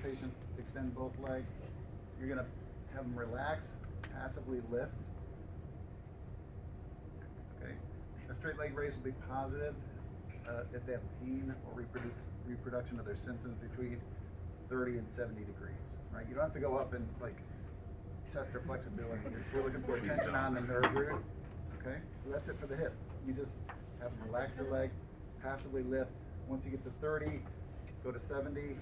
patient extend both legs. You're gonna have them relax, passively lift. Okay. A straight leg raise will be positive if they have pain or reproduction of their symptoms between 30 and 70 degrees. Right. You don't have to go up and like test their flexibility. We're looking for tension on the nerve root. Okay. So that's it for the hip. You just have them relax their leg, passively lift. Once you get to 30, go to 70.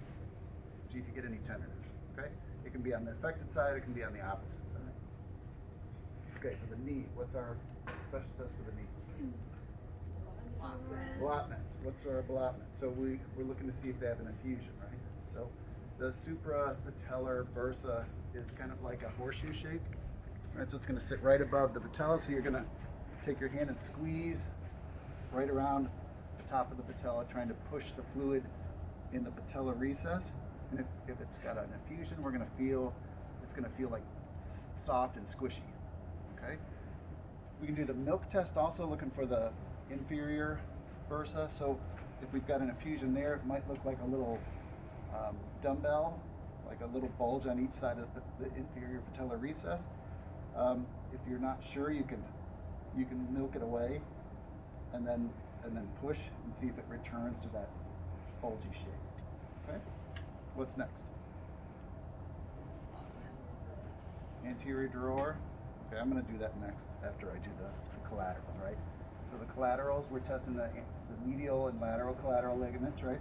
See if you get any tenderness. Okay. It can be on the affected side. It can be on the opposite side. Okay, for the knee, what's our special test for the knee? Allotment. What's our allotment? So we're looking to see if they have an effusion, right? So the suprapatellar bursa is kind of like a horseshoe shape, right? So it's going to sit right above the patella. So you're going to take your hand and squeeze right around the top of the patella, trying to push the fluid in the patellar recess. And if it's got an effusion, it's going to feel like soft and squishy. Okay. We can do the milk test also, looking for the inferior bursa. So if we've got an effusion there, it might look like a little dumbbell, like a little bulge on each side of the inferior patellar recess. If you're not sure, you can milk it away and then push and see if it returns to that bulgy shape. Okay. What's next? Anterior drawer. Okay, I'm going to do that next after I do the collateral, right? So the collaterals, we're testing the medial and lateral collateral ligaments, right?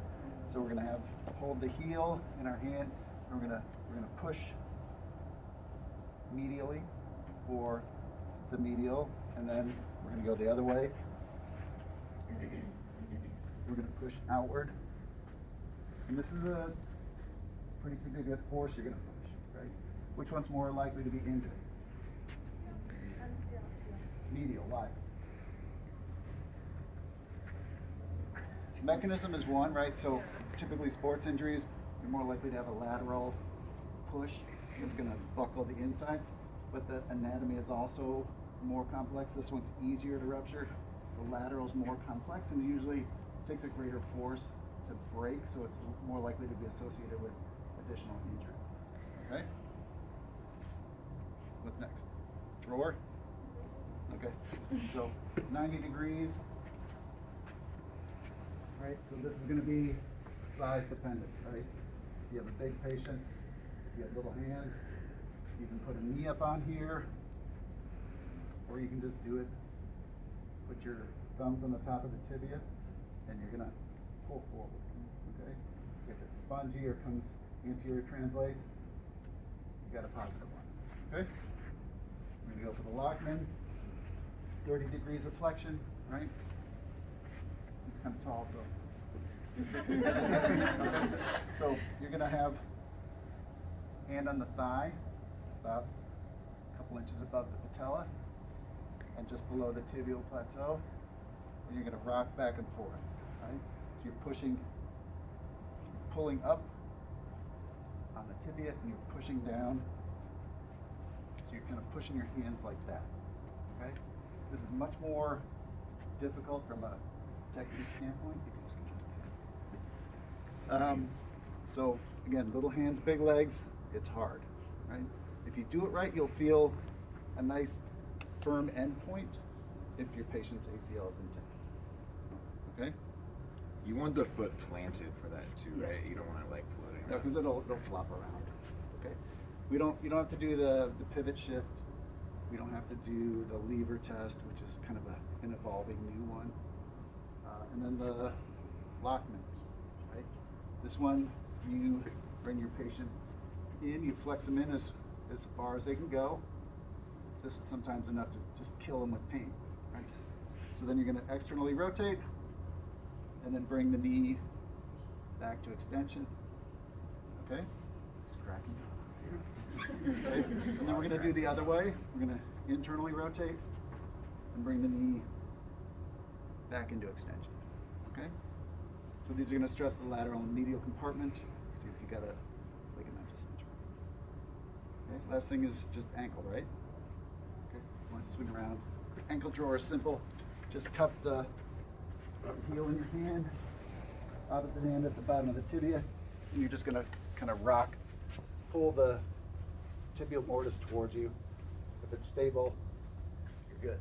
So we're going to hold the heel in our hand. And we're going to push medially for the medial, and then we're going to go the other way. We're going to push outward, and this is a pretty significant force you're going to push, right? Which one's more likely to be injured? Medial. Why? Mechanism is one, right? So typically sports injuries, you're more likely to have a lateral push that's going to buckle the inside, but the anatomy is also more complex. This one's easier to rupture. The lateral is more complex and usually takes a greater force to break, so it's more likely to be associated with additional injury. Okay? What's next? Drawer? Okay. So 90 degrees. Right? So this is going to be size dependent, right? If you have a big patient, if you have little hands, you can put a knee up on here, or you can just do it. Put your thumbs on the top of the tibia, and you're going to pull forward. Okay? If it's spongy or comes anterior translate, you got a positive one. Okay? We're going to go for the Lockman. 30 degrees of flexion, right? It's kind of tall, so. So you're going to have hand on the thigh, about a couple inches above the patella, and just below the tibial plateau. And you're going to rock back and forth, right? So you're pulling up on the tibia, and you're pushing down. So you're kind of pushing your hands like that, okay? This is much more difficult from a technique standpoint. So again, little hands, big legs, it's hard, right? If you do it right, you'll feel a nice firm end point if your patient's ACL is intact. Okay? You want the foot planted for that too, right? You don't want it like floating around. No, because it'll flop around. Okay? You don't have to do the pivot shift. We don't have to do the lever test, which is kind of an evolving new one. And then the Lockman, right? This one, you bring your patient in, you flex them in as far as they can go. This is sometimes enough to just kill them with pain, right? So then you're going to externally rotate, and then bring the knee back to extension. Okay? It's cracking. Okay. And then we're going to do the other way. We're going to internally rotate and bring the knee back into extension. Okay? So these are going to stress the lateral and medial compartments. See if you got a ligamentous injury. Okay? Last thing is just ankle, right? Okay. You want to swing around. Ankle drawer is simple. Just cup the heel in your hand, opposite hand at the bottom of the tibia, and you're just going to kind of rock, pull the tibial mortise towards you. If it's stable, you're good.